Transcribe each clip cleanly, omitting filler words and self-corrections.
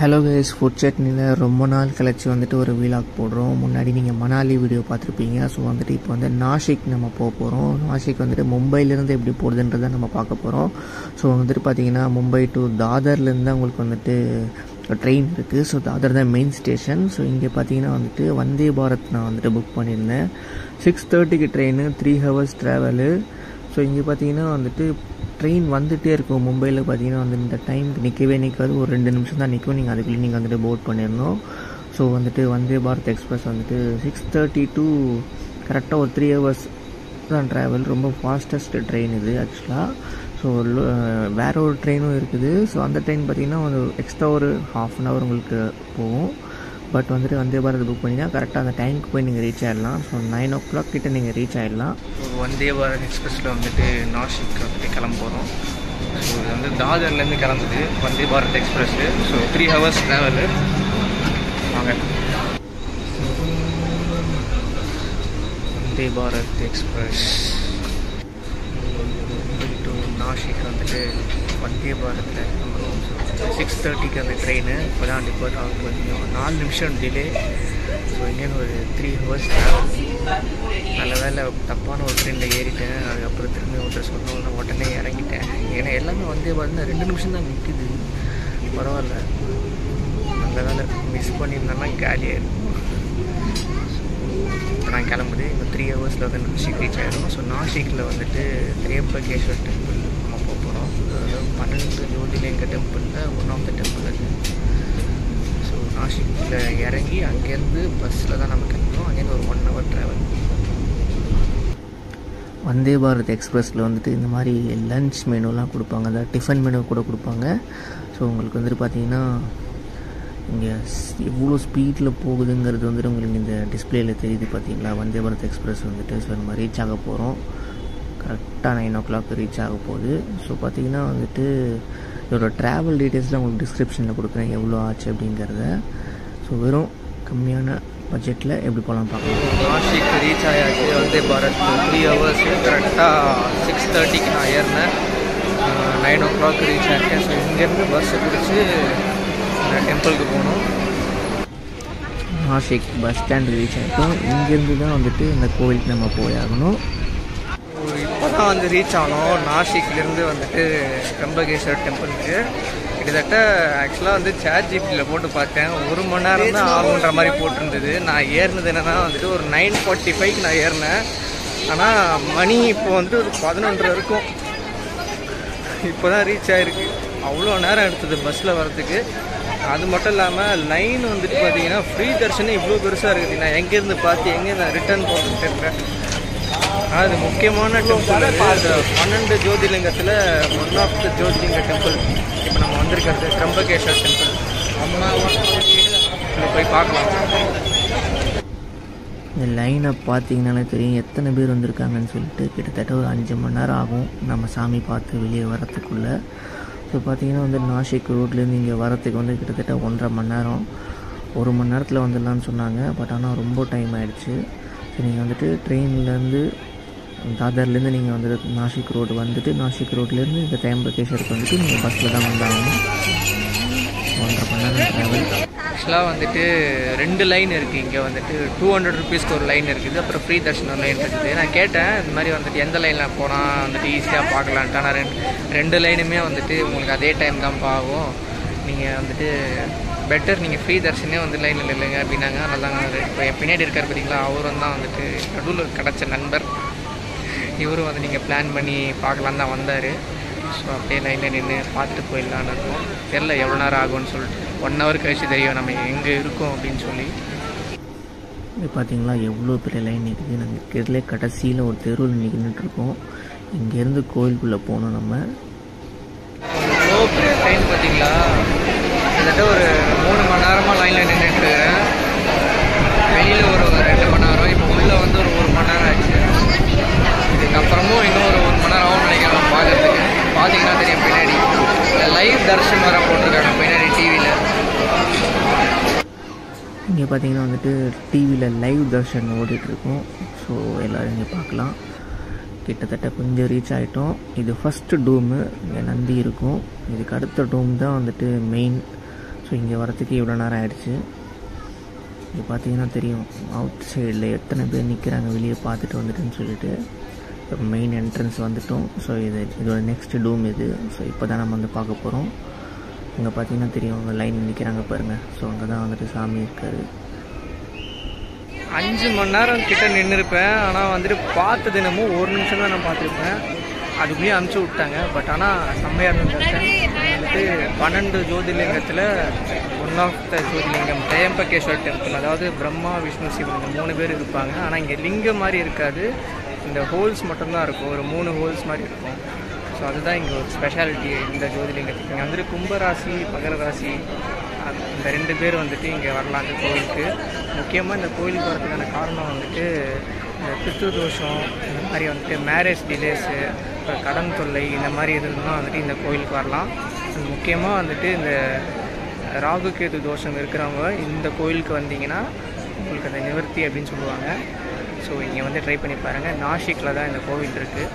Hello guys, food சட்னியில் ரொம்ப நாள் கழிச்சு வந்துட்டு ஒரு வீலாக் போடுறோம். முன்னாடி நீங்கள் மணாலி வீடியோ பார்த்துருப்பீங்க. ஸோ வந்துட்டு இப்போ வந்து நாசிக் நம்ம போக போகிறோம். நாசிக் வந்துட்டு மும்பையிலேருந்து எப்படி போடுதுன்றதை நம்ம பார்க்க போகிறோம். ஸோ வந்துட்டு பார்த்தீங்கன்னா மும்பை டு தாதர்லேருந்து தான் உங்களுக்கு வந்துட்டு ட்ரெயின் இருக்குது. ஸோ தாதர் தான் மெயின் ஸ்டேஷன். ஸோ இங்கே பார்த்தீங்கன்னா வந்துட்டு வந்தே பாரத் நான் வந்துட்டு புக் பண்ணியிருந்தேன். 6:30க்கு ட்ரெயின், 3 hours ட்ராவலு. ஸோ இங்கே பார்த்தீங்கன்னா வந்துட்டு ட்ரெயின் வந்துகிட்டே இருக்கும். மும்பையில் பார்த்தீங்கன்னா வந்து இந்த டைமுக்கு நிற்கவே நிற்காது, ஒரு 2 நிமிஷம் தான் நிற்கும். நீங்கள் அதுக்குள்ளே நீங்கள் வந்துட்டு போர்ட் பண்ணிடணும். ஸோ வந்துட்டு வந்தே பாரத் எக்ஸ்பிரஸ் வந்துட்டு 6:30 to கரெக்டாக ஒரு 3 hours தான் ட்ராவல். ரொம்ப ஃபாஸ்டஸ்ட் ட்ரெயின் இது ஆக்சுவலாக. ஸோ வேறு ஒரு ட்ரெயினும் இருக்குது. ஸோ அந்த ட்ரெயின் பார்த்திங்கன்னா ஒரு எக்ஸ்ட்ரா ஒரு 1/2 an hour உங்களுக்கு போகும். பட் வந்துட்டு வந்தே பாரத் புக் பண்ணிங்கன்னா கரெக்டாக அந்த டைமுக்கு போய் நீங்கள் ரீச் ஆகிடலாம். ஸோ 9 o'clock கிட்டே நீங்கள் ரீச் ஆகிடலாம். ஸோ வந்தே பாரத் எக்ஸ்பிரஸில் வந்துட்டு நாசிக் வந்துட்டு கிளம்ப போகிறோம். ஸோ இது வந்து தாதர்லேருந்து கிளம்புது Vande Bharat express. So 3 hours travel. வாங்க, வந்தே பாரத் எக்ஸ்பிரஸ் டு நாசிக் வந்துட்டு வந்தே பாரத்தில் கிளம்புறோம். ஸோ 6:30க்கு அந்த ட்ரெயின் இப்போ தான் டிபார்ட் ஆகும். கொஞ்சம் 4 நிமிஷம் டிலே. ஸோ இங்கேருந்து ஒரு 3 hours ட்ராவல். நல்ல வேலை தப்பான ஒரு ட்ரெயினில் ஏறிட்டேன். அதுக்கப்புறம் திரும்பி ஒருத்தர் சொன்னோன்னா உடனே இறங்கிட்டேன். ஏன்னா எல்லாமே வந்தே பாரத்னா 2 நிமிஷம் தான் நிற்குது. பரவாயில்ல, நல்ல வேலை. மிஸ் பண்ணியிருந்தேன்னா காலியாகிடும். இப்போ நான் கிளம்புது. இந்த 3 hours வந்து நாசிக் ரீச் ஆகிடும். ஸோ நாசிக்கில் வந்துட்டு திரியம்பகேஸ்வர் டெம்பிள் நம்ம போக போகிறோம். அதாவது 12 ஜோதிலிங்க டெம்பிளில் ஒன் ஆஃப் த டெம்பிள் அது. ஸோ நாசிக்கில் இறங்கி அங்கேருந்து பஸ்ஸில் தான் நம்ம கிளம்புறோம். அங்கேருந்து ஒரு 1 hour ட்ராவல். வந்தே பாரத் எக்ஸ்பிரஸில் வந்துட்டு இந்த மாதிரி லன்ச் மெனுலாம் கொடுப்பாங்க, அதாவது டிஃபன் மெனு கூட கொடுப்பாங்க. ஸோ உங்களுக்கு வந்துட்டு பார்த்தீங்கன்னா இங்கே எவ்வளோ ஸ்பீடில் போகுதுங்கிறது வந்துட்டு உங்களுக்கு இந்த டிஸ்பிளேயில் தெரியுது பார்த்தீங்களா. வந்தே பாரத் எக்ஸ்பிரஸ் வந்துட்டு ஸோ நம்ம ரீச் ஆக போகிறோம். கரெக்டாக 9 o'clock ரீச் ஆக போகுது. ஸோ பார்த்தீங்கன்னா வந்துட்டு இதோட ட்ராவல் டீட்டெயில்ஸ்லாம் உங்களுக்கு டிஸ்கிரிப்ஷனில் கொடுக்குறேன் எவ்வளோ ஆச்சு அப்படிங்கிறத. ஸோ வெறும் கம்மியான பட்ஜெட்டில் எப்படி போகலாம் பார்க்கலாம். நாசிக் ரீச் ஆயாச்சு. வந்தே பாரத் 3 hours. கரெக்டாக 6:30க்கு நான் ஏறினேன். 9 o'clock ரீச் ஆகிட்டேன். ஸோ இங்கேருந்து பஸ்ஸை பிடிச்சி டெம்பிளுக்கு போகணும். நாசிக் பஸ் ஸ்டாண்டு ரீச் ஆகிட்டோம். இங்கேருந்து தான் வந்துட்டு இந்த கோவிலுக்கு நம்ம போயாகணும். இப்போ தான் வந்து ரீச் ஆனோம். நாசிக்லேருந்து வந்துட்டு திரியம்பகேஸ்வர் டெம்பிளுக்கு கிட்டத்தட்ட ஆக்சுவலாக வந்து ChatGPTயில் போட்டு பார்த்தேன். 1 மணி நேரம் தான் ஆகுன்ற மாதிரி போட்டிருந்தது. நான் ஏறினது என்னென்னா வந்துட்டு ஒரு 9:45க்கு நான் ஏறினேன். ஆனால் மணி இப்போ வந்துட்டு ஒரு 11:30 இருக்கும். இப்போ தான் ரீச் ஆகிருக்கு. அவ்வளோ நேரம் எடுத்தது பஸ்ஸில் வரத்துக்கு. அது மட்டும் இல்லாமல் லைன் வந்துட்டு பார்த்தீங்கன்னா ஃப்ரீ தர்ஷனே இவ்வளோ பெருசாக இருக்குது. நான் எங்கேருந்து பார்த்து எங்கே நான் ரிட்டர்ன் போகிறதுன்னு தெரியல. அது முக்கியமான டெம்பிள். 12 ஜோதிலிங்கத்தில் one of the Jyotirlinga temple. இப்போ நம்ம வந்திருக்கிறது திரியம்பகேஸ்வர் டெம்பிள். போய் பார்க்கலாம். இந்த லைனை பார்த்தீங்கன்னாலே தெரியும் எத்தனை பேர் வந்திருக்காங்கன்னு சொல்லிட்டு. கிட்டத்தட்ட ஒரு 5 மணி நேரம் ஆகும் நம்ம சாமி பார்த்து வெளியே வரத்துக்குள்ளே. ஸோ பார்த்தீங்கன்னா வந்து நாசிக் ரோட்லேருந்து இங்கே வரத்துக்கு வந்து கிட்டத்தட்ட 1.5 மணி நேரம். 1 மணி நேரத்தில் வந்துடலான்னு சொன்னாங்க. பட் ஆனால் ரொம்ப டைம் ஆகிடுச்சு. ஸோ நீங்கள் வந்துட்டு ட்ரெயின்லேருந்து தாதர்லேருந்து நீங்கள் வந்துட்டு நாசிக் ரோடு வந்துட்டு நாசிக் ரோட்லேருந்து இந்த திரியம்பகேஸ்வருக்கு வந்துட்டு நீங்கள் பஸ்ஸில் தான் வந்தாகணும். 1.5 மணி நேரம் ட்ராவல். ஆக்சுவலாக வந்துட்டு 2 லைன் இருக்குது. இங்கே வந்துட்டு 200 rupeesக்கு ஒரு லைன் இருக்குது. அப்புறம் ஃப்ரீ தர்ஷன் ஒரு லைன் இருக்குது. நான் கேட்டேன் இந்த மாதிரி வந்துட்டு எந்த லைனில் போனால் வந்துட்டு ஈஸியாக பார்க்கலான்ட்டு. ஆனால் 2 லைனுமே வந்துட்டு உங்களுக்கு அதே டைம் தான் ஆகும். நீங்கள் வந்துட்டு பெட்டர் நீங்கள் ஃப்ரீ தர்ஷனே வந்து லைனில் இல்லைங்க அப்படின்னாங்க. அதனால தான் இப்போ என் பின்னாடி இருக்கார் பார்த்தீங்களா, அவரும் தான் வந்துட்டு நடுவில் கிடச்ச நண்பர். இவரும் வந்து நீங்கள் பிளான் பண்ணி பார்க்கலான்னு தான் வந்தார். ஸோ அப்படியே லைனில் நின்று பார்த்துட்டு போயிடலான்னு இருக்கும். தெரில எவ்வளோ நேரம் ஆகும்னு சொல்லிட்டு. 1 hour கழிச்சு தெரியும் நம்ம எங்கே இருக்கோம் அப்படின்னு சொல்லி. இது பார்த்தீங்களா எவ்வளோ பெரிய லைன் இருக்குது. நாங்கள் இருக்கிறதுலே கடைசியில் ஒரு தெருவில் நின்றுட்டுருக்கோம். இங்கேருந்து கோயிலுக்குள்ளே போகணும் நம்ம. எவ்வளோ பெரிய ட்ரெயின் பார்த்தீங்களா. கிட்டத்தட்ட ஒரு 3 மணி நேரமாக லைனில் நின்றுட்டுருக்கேன். வெளியில் ஒரு 2 மணி நேரம். இப்போ உள்ளே வந்து ஒரு 1 மணி நேரம் ஆச்சு. இதுக்கப்புறமும் இன்னும் ஒரு 1 மணி நேரம் ஆகும் நினைக்கிறேன் பார்க்கறதுக்கு. பார்த்தீங்கன்னா தெரியும் பின்னாடி லைவ் தர்ஷன் வர போட்டிருக்காங்க பின்னாடி டிவியில். இங்கே பார்த்தீங்கன்னா வந்துட்டு டிவியில் லைவ் தர்ஷன் ஓடிட்டுருக்கோம். ஸோ எல்லோரும் இங்கே பார்க்கலாம். கிட்டத்தட்ட கொஞ்சம் ரீச் ஆகிட்டோம். இது ஃபஸ்ட்டு டூமு. இங்கே நந்தி இருக்கும். இதுக்கு அடுத்த டூம் தான் வந்துட்டு மெயின். ஸோ இங்கே வரத்துக்கு இவ்வளோ நேரம் ஆகிடுச்சு. இங்கே பார்த்தீங்கன்னா தெரியும் அவுட் சைடில் எத்தனை பேர் நிற்கிறாங்க வெளியே பார்த்துட்டு வந்துட்டுன்னு சொல்லிட்டு. இப்போ மெயின் என்ட்ரன்ஸ் வந்துட்டோம். ஸோ இதோட நெக்ஸ்ட் டூம் இது. ஸோ இப்போ தான் நம்ம வந்து பார்க்க போகிறோம். இங்கே பார்த்தீங்கன்னா தெரியும் அவங்க லைன் நிற்கிறாங்க பாருங்கள். ஸோ அங்கே தான் வந்துட்டு சாமி இருக்காரு. 5 மணி நேரம் கிட்ட நின்றுருப்பேன். ஆனால் வந்துட்டு பார்த்தது என்னமோ 1 நிமிஷம் தான் நான் பார்த்துருப்பேன். அதுக்குள்ளேயே அனுப்பிச்சி விட்டாங்க. பட் ஆனால் செம்மையாக இருந்துச்சு. வந்துட்டு 12 ஜோதிர்லிங்கத்தில் one of the Jyotirlingam Trimbakeshwar temple. அதாவது பிரம்மா விஷ்ணு சிவன் இந்த 3 பேர் இருப்பாங்க. ஆனால் இங்கே லிங்கம் மாதிரி இருக்காது, இந்த ஹோல்ஸ் மட்டும்தான் இருக்கும். ஒரு 3 ஹோல்ஸ் மாதிரி இருக்கும். ஸோ அதுதான் இங்கே ஒரு ஸ்பெஷாலிட்டி இந்த ஜோதிர்லிங்கத்துக்கு. இங்கே வந்துட்டு கும்பராசி மகர ராசி இந்த 2 பேர் வந்துட்டு இங்கே வரலாம் இந்த கோவிலுக்கு. முக்கியமாக இந்த கோவிலுக்கு வரதுக்கான காரணம் வந்துட்டு இந்த பித்ரு தோஷம், இந்த மாதிரி வந்துட்டு மேரேஜ் டிலேஸு, அப்புறம் கடன் தொல்லை, இந்த மாதிரி இதுலாம் வந்துட்டு இந்த கோவிலுக்கு வரலாம். முக்கியமாக வந்துட்டு இந்த ராகு கேது தோஷம் இருக்கிறவங்க இந்த கோவிலுக்கு வந்தீங்கன்னா உங்களுக்கு அந்த நிவர்த்தி அப்படின்னு சொல்லுவாங்க. ஸோ இங்கே வந்து ட்ரை பண்ணி பாருங்கள். நாசிக்கில் தான் இந்த கோவில் இருக்குது.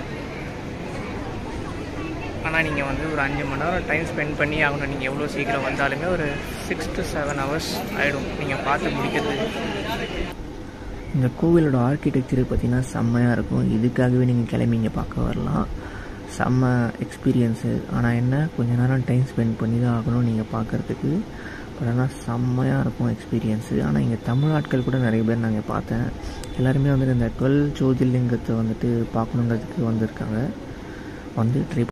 ஆனால் நீங்கள் வந்து ஒரு 5 மணி நேரம் டைம் ஸ்பெண்ட் பண்ணி ஆகணும். நீங்கள் எவ்வளோ சீக்கிரம் வந்தாலுமே ஒரு 6 to 7 hours ஆகிடும் நீங்கள் பார்த்து முடிக்கிறது. இந்த கோவிலோட ஆர்கிடெக்சர் பார்த்திங்கன்னா செம்மையாக இருக்கும். இதுக்காகவே நீங்கள் கிளம்பி இங்கே பார்க்க வரலாம். செம்ம எக்ஸ்பீரியன்ஸு. ஆனால் என்ன கொஞ்சம் நேரம் டைம் ஸ்பெண்ட் பண்ணி தான் ஆகணும் நீங்கள் பார்க்குறதுக்கு. பட் ஆனால் செம்மையாக இருக்கும் எக்ஸ்பீரியன்ஸு. ஆனால் இங்கே தமிழ் ஆட்கள் கூட நிறைய பேர் நாங்கள் பார்த்தேன். எல்லாருமே வந்துட்டு இந்த 12 ஜோதிர்லிங்கத்தை வந்துட்டு பார்க்கணுங்கிறதுக்கு வந்திருக்காங்க. வந்து ட்ரை